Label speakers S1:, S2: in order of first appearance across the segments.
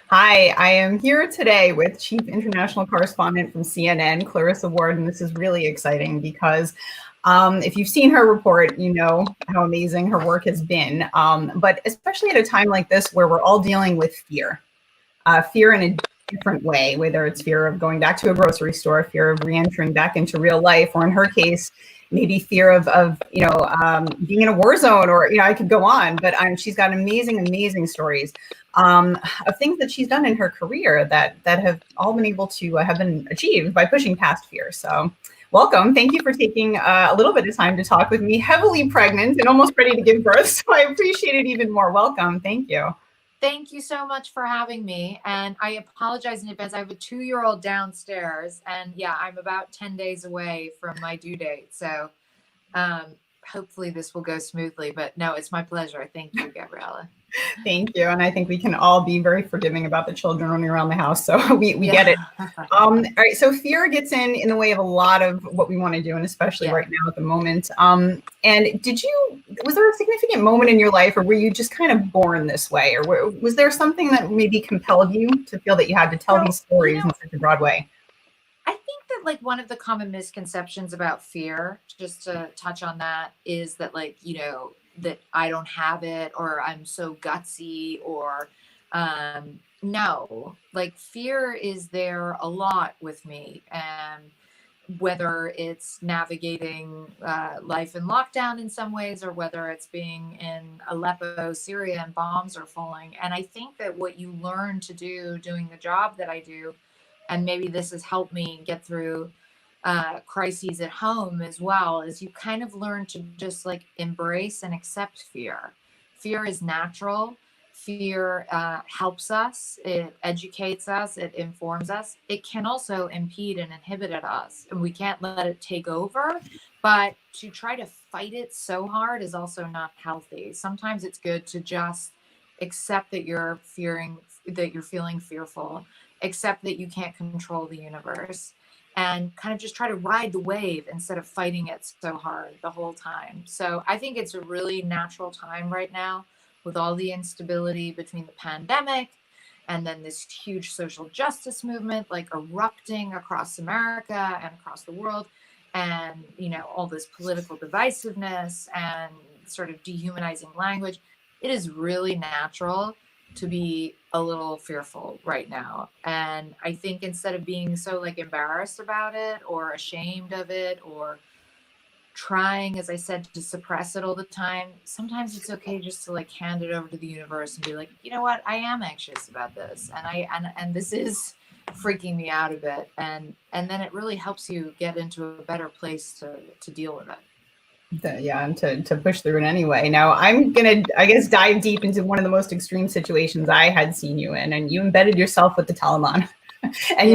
S1: Hi, I am here today with Chief International Correspondent from CNN, Clarissa Ward, and this is really exciting because if you've seen her report, you know how amazing her work has been. But especially at a time like this where we're all dealing with fear in a different way, whether it's fear of going back to a grocery store, fear of re-entering back into real life, or in her case, maybe fear of being in a war zone, or I could go on. But she's got amazing stories of things that she's done in her career that have all been able to have been achieved by pushing past fear. So welcome. Thank you for taking a little bit of time to talk with me, heavily pregnant and almost ready to give birth. So I appreciate it even more. Welcome. Thank you.
S2: Thank you so much for having me. And I apologize in advance. I have a 2-year-old downstairs, and yeah, I'm about 10 days away from my due date. So hopefully this will go smoothly. But no, it's my pleasure. Thank you, Gabriella.
S1: Thank you. And I think we can all be very forgiving about the children running around the house. So we get it. All right. So fear gets in the way of a lot of what we want to do, and especially right now at the moment. And was there a significant moment in your life, or were you just kind of born this way? Or was there something that maybe compelled you to feel that you had to tell these stories in such a broad way?
S2: I think that like one of the common misconceptions about fear, just to touch on that, is that that I don't have it, or I'm so gutsy, or no, like fear is there a lot with me. And whether it's navigating life in lockdown in some ways, or whether it's being in Aleppo, Syria, and bombs are falling. And I think that what you learn to do doing the job that I do, and maybe this has helped me get through crises at home as well, is you kind of learn to just like embrace and accept fear. Fear is natural. Fear helps us, it educates us, it informs us. It can also impede and inhibit us, and we can't let it take over. But to try to fight it so hard is also not healthy. Sometimes it's good to just accept that you're feeling fearful, accept that you can't control the universe, and kind of just try to ride the wave instead of fighting it so hard the whole time. So I think it's a really natural time right now, with all the instability between the pandemic and then this huge social justice movement like erupting across America and across the world, and all this political divisiveness and sort of dehumanizing language. It is really natural to be a little fearful right now. And I think instead of being so like embarrassed about it or ashamed of it, or trying, as I said, to suppress it all the time, sometimes it's okay just to like hand it over to the universe and be like, you know what, I am anxious about this, and this is freaking me out a bit, and then it really helps you get into a better place to deal with it.
S1: And to push through it anyway. Now I'm gonna, I guess, dive deep into one of the most extreme situations I had seen you in, and you embedded yourself with the Taliban. And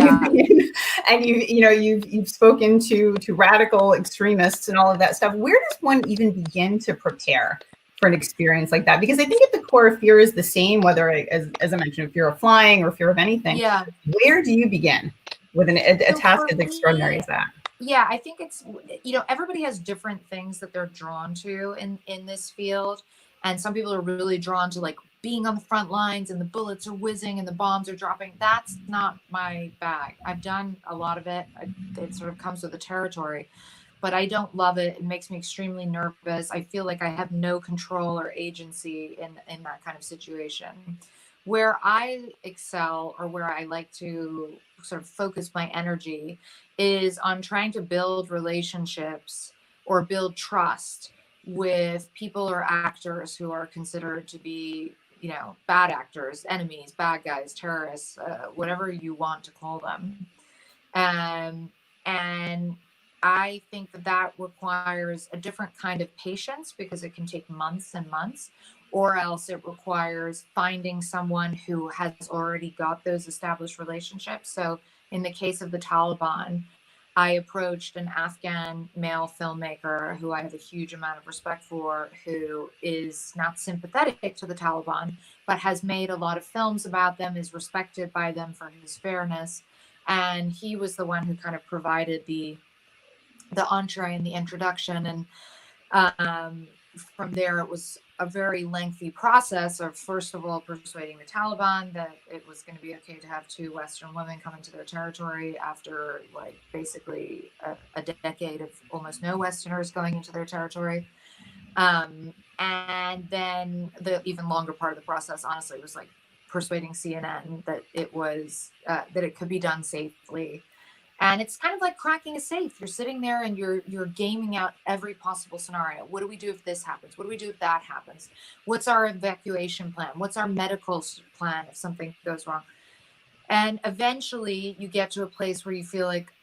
S1: you've spoken to radical extremists and all of that stuff. Where does one even begin to prepare for an experience like that? Because I think at the core, fear is the same, whether, as I mentioned, fear of flying or fear of anything.
S2: Yeah.
S1: Where do you begin with a task as extraordinary as that?
S2: Yeah, I think it's, everybody has different things that they're drawn to in this field. And some people are really drawn to like being on the front lines and the bullets are whizzing and the bombs are dropping. That's not my bag. I've done a lot of it. It sort of comes with the territory, but I don't love it. It makes me extremely nervous. I feel like I have no control or agency in that kind of situation. Where I excel, or where I like to sort of focus my energy, is on trying to build relationships or build trust with people or actors who are considered to be, bad actors, enemies, bad guys, terrorists, whatever you want to call them. And I think that requires a different kind of patience, because it can take months and months, or else it requires finding someone who has already got those established relationships. So in the case of the Taliban, I approached an Afghan male filmmaker who I have a huge amount of respect for, who is not sympathetic to the Taliban, but has made a lot of films about them, is respected by them for his fairness. And he was the one who kind of provided the entree and the introduction. And from there, it was a very lengthy process of, first of all, persuading the Taliban that it was going to be okay to have 2 Western women come into their territory after like basically a decade of almost no Westerners going into their territory. And then the even longer part of the process, honestly, was like persuading CNN that it was that it could be done safely. And it's kind of like cracking a safe. You're sitting there and you're gaming out every possible scenario. What do we do if this happens? What do we do if that happens? What's our evacuation plan? What's our medical plan if something goes wrong? And eventually you get to a place where you feel like,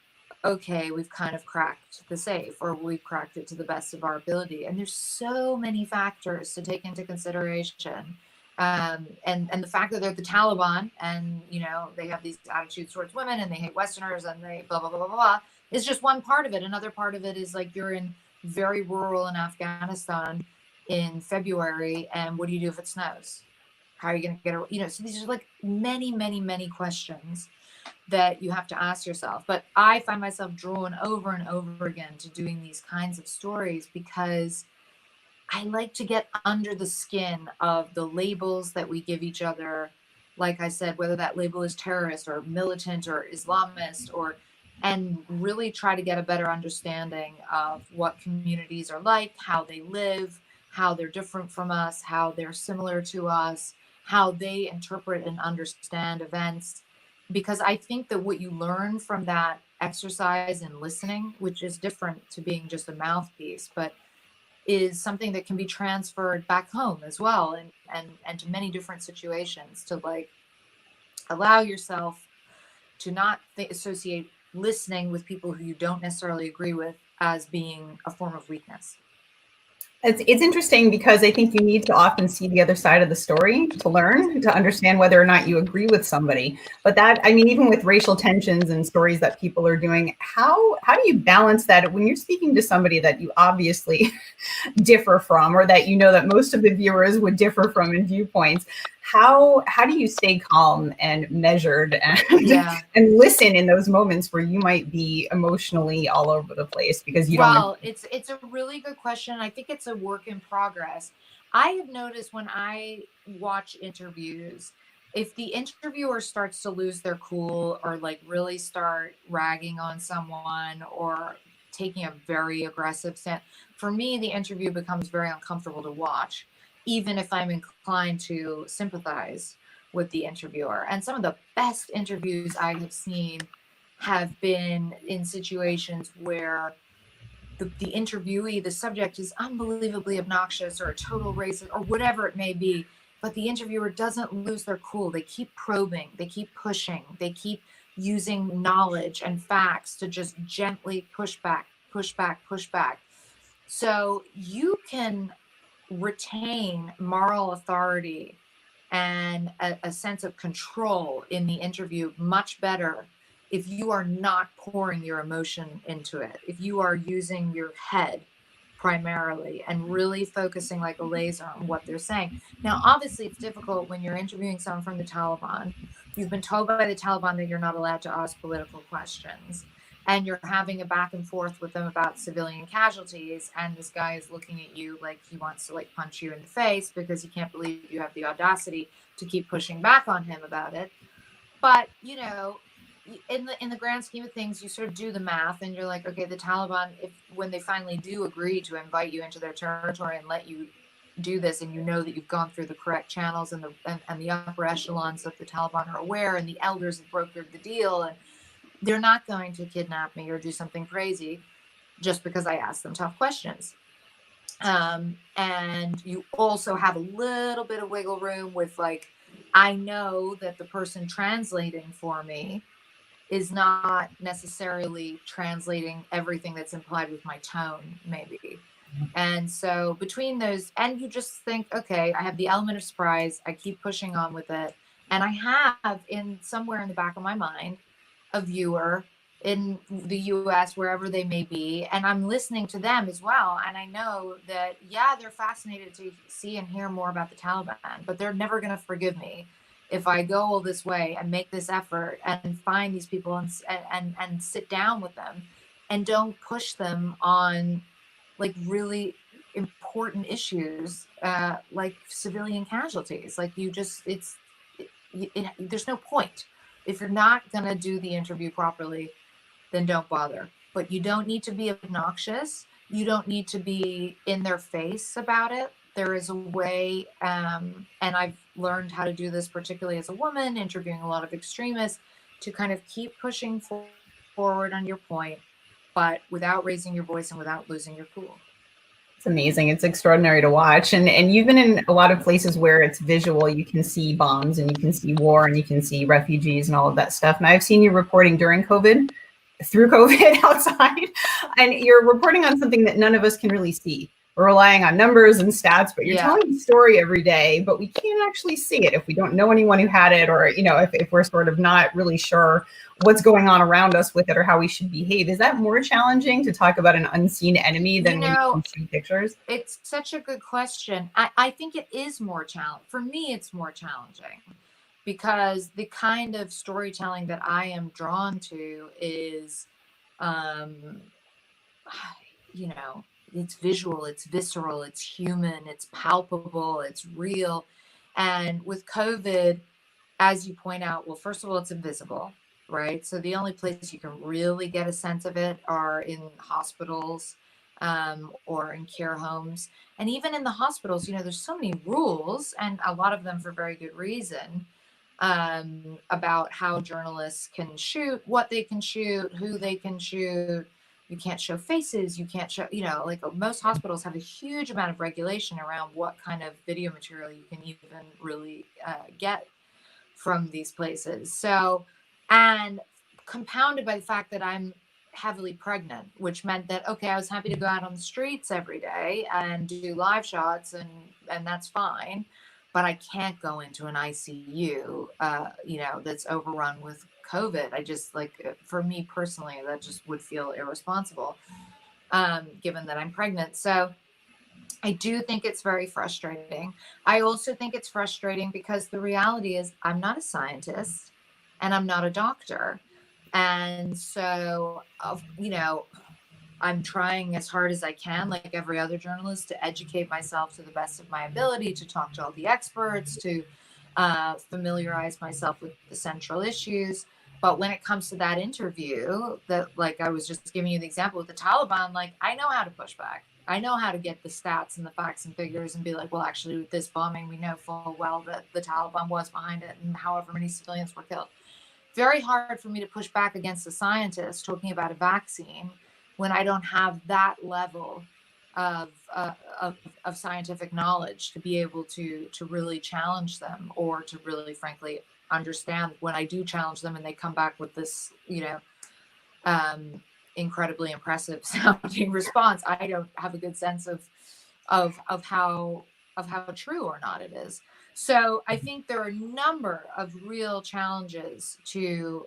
S2: okay, we've kind of cracked the safe, or we've cracked it to the best of our ability. And there's so many factors to take into consideration. And the fact that they're the Taliban and, you know, they have these attitudes towards women and they hate Westerners and they blah, blah, blah, blah, blah, is just one part of it. Another part of it is like you're in very rural in Afghanistan in February, and what do you do if it snows? How are you going to get it? You know, so these are like many, many, many questions that you have to ask yourself. But I find myself drawn over and over again to doing these kinds of stories because I like to get under the skin of the labels that we give each other. Like I said, whether that label is terrorist or militant or Islamist, or and really try to get a better understanding of what communities are like, how they live, how they're different from us, how they're similar to us, how they interpret and understand events. Because I think that what you learn from that exercise in listening, which is different to being just a mouthpiece, but is something that can be transferred back home as well, and to many different situations, to like allow yourself to not associate listening with people who you don't necessarily agree with as being a form of weakness.
S1: It's interesting because I think you need to often see the other side of the story to learn, to understand whether or not you agree with somebody. But that, I mean, even with racial tensions and stories that people are doing, how do you balance that when you're speaking to somebody that you obviously differ from, or that you know that most of the viewers would differ from in viewpoints? How do you stay calm and measured and and listen in those moments where you might be emotionally all over the place because you don't?
S2: Well, it's a really good question. I think it's a work in progress. I have noticed when I watch interviews, if the interviewer starts to lose their cool or like really start ragging on someone or taking a very aggressive stance, for me, the interview becomes very uncomfortable to watch, even if I'm inclined to sympathize with the interviewer. And some of the best interviews I have seen have been in situations where the interviewee, the subject, is unbelievably obnoxious or a total racist or whatever it may be, but the interviewer doesn't lose their cool. They keep probing, they keep pushing, they keep using knowledge and facts to just gently push back, push back, push back. So you can retain moral authority and a sense of control in the interview much better if you are not pouring your emotion into it, if you are using your head primarily and really focusing like a laser on what they're saying. Now, obviously, it's difficult when you're interviewing someone from the Taliban. You've been told by the Taliban that you're not allowed to ask political questions, and you're having a back and forth with them about civilian casualties, and this guy is looking at you like he wants to like punch you in the face because he can't believe you have the audacity to keep pushing back on him about it. But, you know, in the grand scheme of things, you sort of do the math and you're like, okay, the Taliban, if when they finally do agree to invite you into their territory and let you do this, and you know that you've gone through the correct channels and the upper echelons of the Taliban are aware, and the elders have brokered the deal, and they're not going to kidnap me or do something crazy just because I asked them tough questions. And you also have a little bit of wiggle room with like, I know that the person translating for me is not necessarily translating everything that's implied with my tone, maybe. And so between those, and you just think, okay, I have the element of surprise. I keep pushing on with it. And I have in somewhere in the back of my mind, a viewer in the US, wherever they may be, and I'm listening to them as well. And I know that, yeah, they're fascinated to see and hear more about the Taliban, but they're never going to forgive me if I go all this way and make this effort and find these people and sit down with them and don't push them on like really important issues like civilian casualties. Like there's no point. If you're not going to do the interview properly, then don't bother. But you don't need to be obnoxious. You don't need to be in their face about it. There is a way, and I've learned how to do this, particularly as a woman, interviewing a lot of extremists, to kind of keep pushing forward on your point, but without raising your voice and without losing your cool.
S1: It's amazing. It's extraordinary to watch. And you've been in a lot of places where it's visual. You can see bombs and you can see war and you can see refugees and all of that stuff. And I've seen you reporting during COVID, through COVID outside, and you're reporting on something that none of us can really see. We're relying on numbers and stats, but you're telling the story every day, but we can't actually see it if we don't know anyone who had it, or, you know, if we're sort of not really sure what's going on around us with it or how we should behave. Is that more challenging to talk about an unseen enemy than when you can see pictures?
S2: It's such a good question. I think it is more challenging. For me, it's more challenging because the kind of storytelling that I am drawn to is, you know, it's visual, it's visceral, it's human, it's palpable, it's real. And with COVID, as you point out, well, first of all, it's invisible, right? So the only places you can really get a sense of it are in hospitals or in care homes. And even in the hospitals, you know, there's so many rules, and a lot of them for very good reason, about how journalists can shoot, what they can shoot, who they can shoot. You can't show faces. You can't show, you know, like most hospitals have a huge amount of regulation around what kind of video material you can even really get from these places. So, and compounded by the fact that I'm heavily pregnant, which meant that, okay, I was happy to go out on the streets every day and do live shots, and that's fine. But I can't go into an ICU, you know, that's overrun with COVID. I just, like, for me personally, that just would feel irresponsible, given that I'm pregnant. So I do think it's very frustrating. I also think it's frustrating because the reality is I'm not a scientist and I'm not a doctor. And so, you know, I'm trying as hard as I can, like every other journalist, to educate myself to the best of my ability, to talk to all the experts, to familiarize myself with the central issues. But when it comes to that interview, that, like I was just giving you the example with the Taliban, like, I know how to push back. I know how to get the stats and the facts and figures and be like, well, actually, with this bombing, we know full well that the Taliban was behind it and however many civilians were killed. Very hard for me to push back against a scientist talking about a vaccine when I don't have that level of scientific knowledge to be able to really challenge them, or to really, frankly, understand when I do challenge them and they come back with this, you know, incredibly impressive sounding response. I don't have a good sense of how true or not it is. So I think there are a number of real challenges to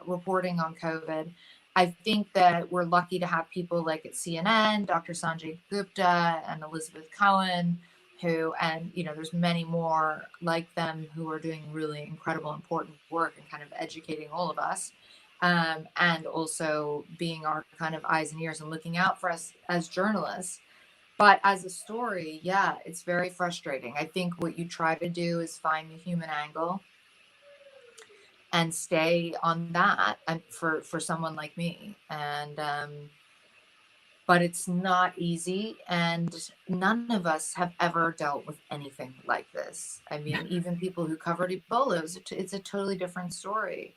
S2: reporting on COVID. I think that we're lucky to have people like at CNN, Dr. Sanjay Gupta and Elizabeth Cohen, who, and, you know, there's many more like them who are doing really incredible, important work and kind of educating all of us. And also being our kind of eyes and ears and looking out for us as journalists. But as a story, yeah, it's very frustrating. I think what you try to do is find the human angle and stay on that, and for someone like me. And but it's not easy, and none of us have ever dealt with anything like this. I mean, even people who covered Ebola, it's a totally different story.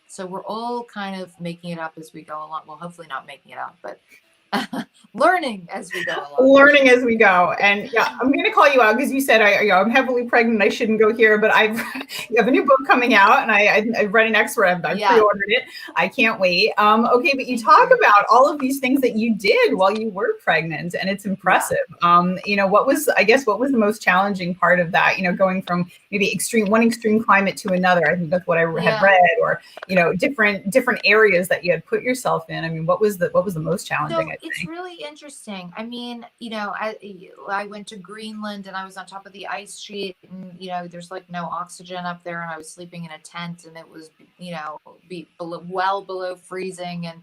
S2: So we're all kind of making it up as we go along. Well, hopefully not making it up, but learning as we go along.
S1: Learning as we go. And yeah, I'm going to call you out because you said I'm heavily pregnant. I shouldn't go here, but you have a new book coming out, and I've read an excerpt. I pre-ordered it. I can't wait. Okay, but you talk about all of these things that you did while you were pregnant, and it's impressive. You know, what was the most challenging part of that? You know, going from maybe one extreme climate to another. I think that's what I had read, or, you know, different areas that you had put yourself in. I mean, what was the most challenging?
S2: So it's really interesting. I mean, you know, I went to Greenland and I was on top of the ice sheet, and, you know, there's like no oxygen up there, and I was sleeping in a tent, and it was, you know, well below freezing. And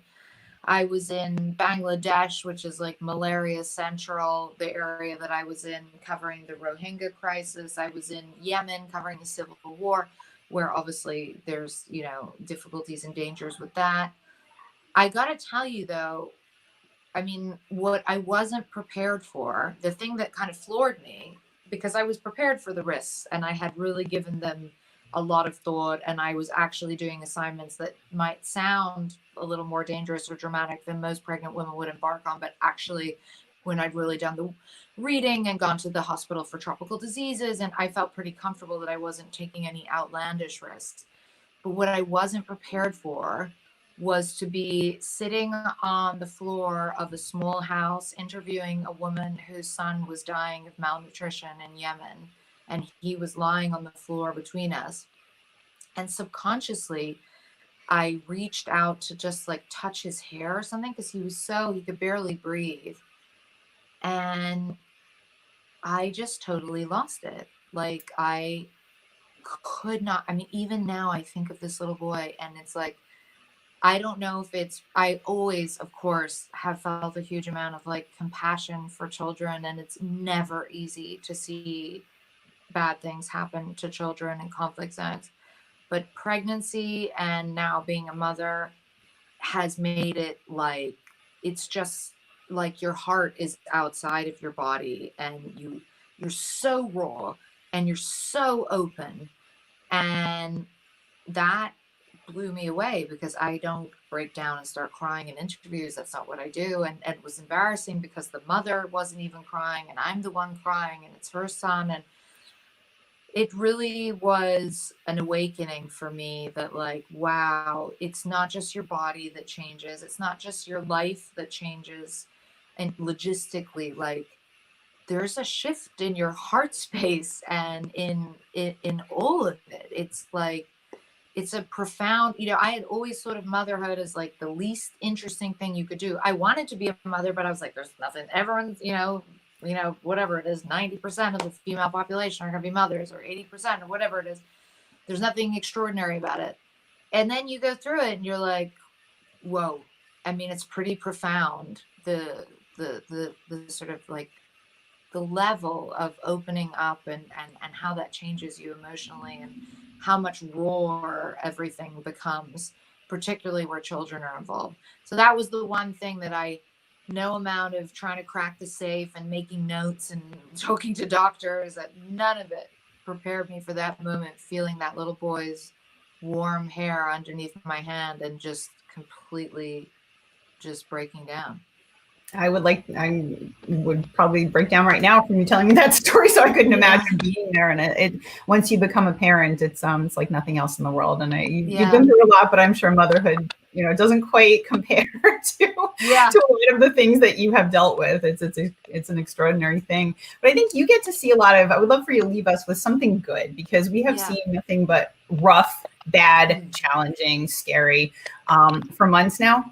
S2: I was in Bangladesh, which is like malaria central, the area that I was in covering the Rohingya crisis. I was in Yemen covering the civil war, where obviously there's, difficulties and dangers with that. I got to tell you though, I mean, what I wasn't prepared for, the thing that kind of floored me, because I was prepared for the risks and I had really given them a lot of thought, and I was actually doing assignments that might sound a little more dangerous or dramatic than most pregnant women would embark on. But actually, when I'd really done the reading and gone to the hospital for tropical diseases, and I felt pretty comfortable that I wasn't taking any outlandish risks. But what I wasn't prepared for was to be sitting on the floor of a small house interviewing a woman whose son was dying of malnutrition in Yemen. And he was lying on the floor between us. And subconsciously, I reached out to just like touch his hair or something because he could barely breathe. And I just totally lost it. Like, I could not, I mean, even now I think of this little boy and it's like, I don't know if I always, of course, have felt a huge amount of like compassion for children, and it's never easy to see bad things happen to children in conflict zones. But pregnancy and now being a mother has made it like, it's just like your heart is outside of your body and you're so raw and you're so open. And that blew me away because I don't break down and start crying in interviews. That's not what I do. And it was embarrassing because the mother wasn't even crying and I'm the one crying and it's her son. And it really was an awakening for me that like, wow, it's not just your body that changes. It's not just your life that changes. And logistically, like, there's a shift in your heart space and in all of it. It's like, it's a profound, I had always sort of motherhood as like the least interesting thing you could do. I wanted to be a mother, but I was like, there's nothing, everyone's, whatever it is, 90% of the female population are going to be mothers, or 80%, or whatever it is. There's nothing extraordinary about it. And then you go through it and you're like, whoa. I mean, it's pretty profound. The sort of like the level of opening up and how that changes you emotionally and how much rawer everything becomes, particularly where children are involved. So that was the one thing that no amount of trying to crack the safe and making notes and talking to doctors, that none of it prepared me for that moment, feeling that little boy's warm hair underneath my hand and just completely just breaking down.
S1: I would probably break down right now from you telling me that story. So I couldn't imagine being there. And it once you become a parent, it's like nothing else in the world. And you've been through a lot, but I'm sure motherhood, doesn't quite compare to a lot of the things that you have dealt with. It's an extraordinary thing. But I think you get to see a lot of. I would love for you to leave us with something good, because we have seen nothing but rough, bad, challenging, scary for months now.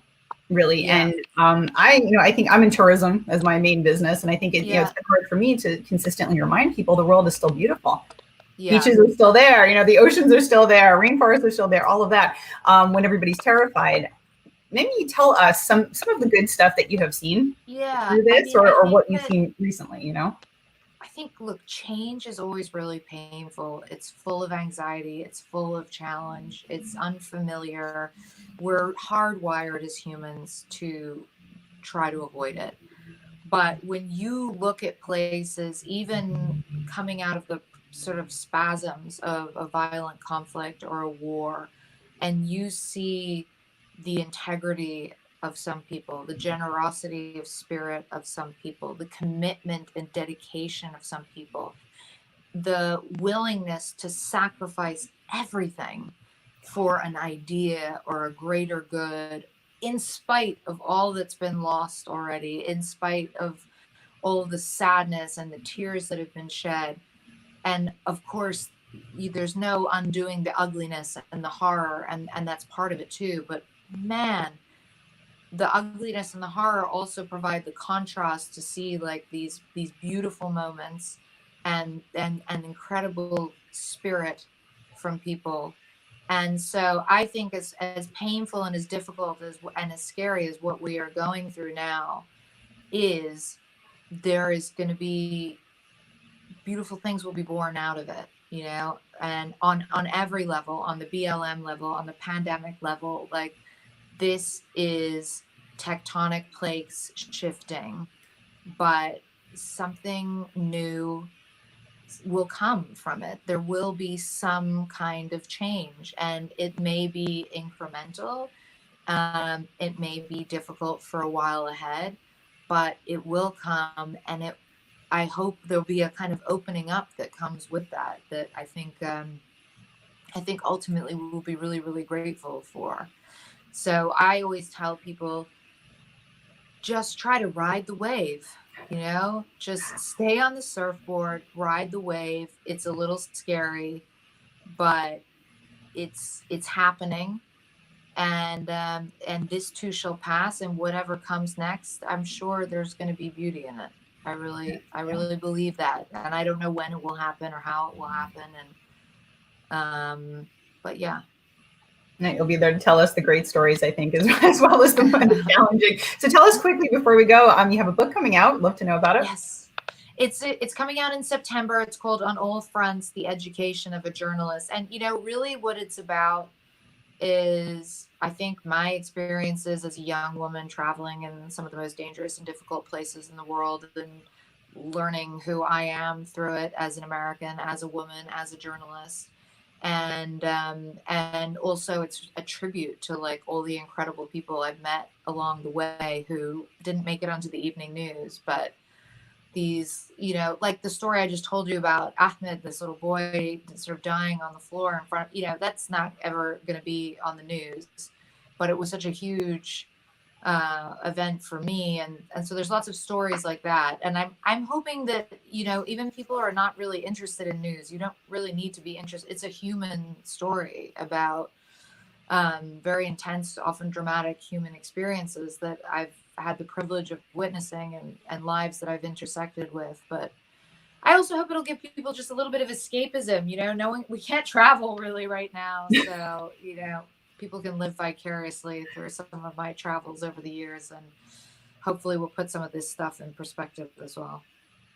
S1: Really. And I think I'm in tourism as my main business. And I think it's been hard for me to consistently remind people the world is still beautiful. Beaches are still there. The oceans are still there. Rainforests are still there. All of that. When everybody's terrified, maybe you tell us some of the good stuff that you have seen through this, or what you've seen recently,
S2: I think, look, change is always really painful. It's full of anxiety. It's full of challenge. It's unfamiliar. We're hardwired as humans to try to avoid it. But when you look at places, even coming out of the sort of spasms of a violent conflict or a war, and you see the integrity of some people, the generosity of spirit of some people, the commitment and dedication of some people, the willingness to sacrifice everything for an idea or a greater good, in spite of all that's been lost already, in spite of all the sadness and the tears that have been shed. And of course, there's no undoing the ugliness and the horror, and that's part of it too. But man, the ugliness and the horror also provide the contrast to see like these beautiful moments and incredible spirit from people. And so I think as painful and as difficult and as scary as what we are going through now is, there is going to be beautiful things will be born out of it, you know, and on every level, on the BLM level, on the pandemic level, like, this is tectonic plates shifting, but something new will come from it. There will be some kind of change, and it may be incremental. It may be difficult for a while ahead, but it will come, and I hope there'll be a kind of opening up that comes with that. That I think ultimately we'll be really, really grateful for. So I always tell people, just try to ride the wave, you know, just stay on the surfboard, ride the wave. It's a little scary, but it's happening. And this too shall pass, and whatever comes next, I'm sure there's going to be beauty in it. I really believe that. And I don't know when it will happen or how it will happen. But yeah.
S1: And you'll be there to tell us the great stories, I think, as well as the challenging. So tell us quickly before we go, you have a book coming out. Love to know about it.
S2: Yes. It's coming out in September. It's called On All Fronts, The Education of a Journalist. And, you know, really what it's about is, I think, my experiences as a young woman traveling in some of the most dangerous and difficult places in the world, and learning who I am through it as an American, as a woman, as a journalist. And also it's a tribute to, like, all the incredible people I've met along the way who didn't make it onto the evening news, but these, you know, like the story I just told you about Ahmed, this little boy sort of dying on the floor in front of, you know, that's not ever going to be on the news, but it was such a huge event for me. And so there's lots of stories like that. And I'm hoping that, you know, even people who are not really interested in news, you don't really need to be interested. It's a human story about very intense, often dramatic human experiences that I've had the privilege of witnessing, and lives that I've intersected with. But I also hope it'll give people just a little bit of escapism, you know, knowing we can't travel really right now. So, you know, people can live vicariously through some of my travels over the years, and hopefully we'll put some of this stuff in perspective as well.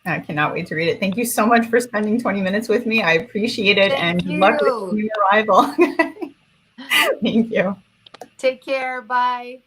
S1: I cannot wait to read it. Thank you so much for spending 20 minutes with me. I appreciate it. And good luck with your arrival. Thank you.
S2: Take care. Bye.